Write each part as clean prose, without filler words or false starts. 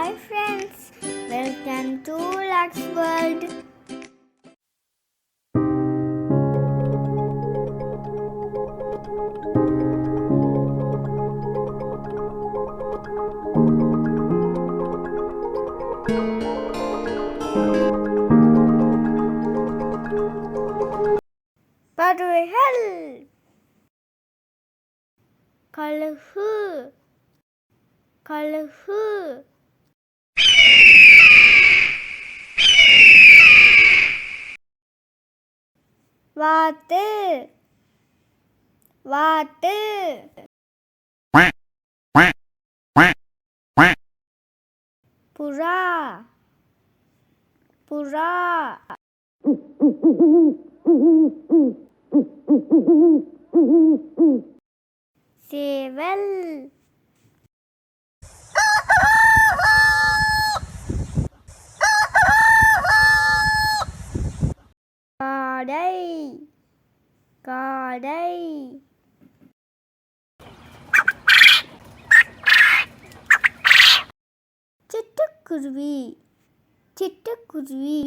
Hi friends, welcome to Lux World. பறவைகள் கழுகு கழுகு வாத்து வாத்து புறா புறா சேவல் காடை காடை சிட்டுக்குருவி சிட்டுக்குருவி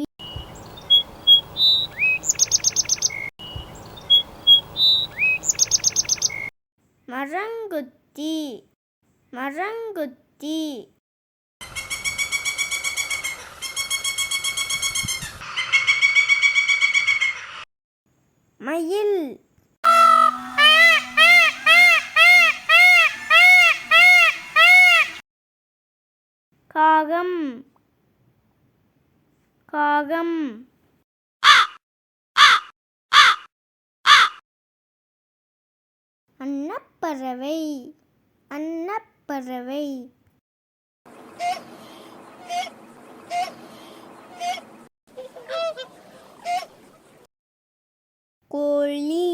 மரங்கொத்தி மரங்கொத்தி மயில் காகம் காகம் அன்னப்பறவை அன்னப்பறவை கோழி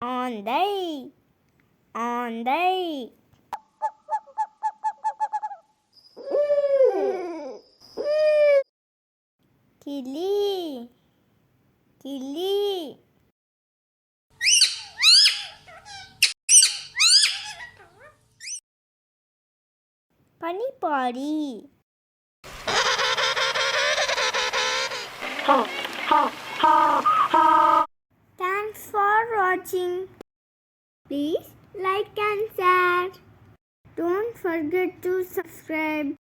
ஆந்தை ஆந்தை கிளி கிளி பனிப்பாடி Thanks for watching. Please like and share. Don't forget to subscribe.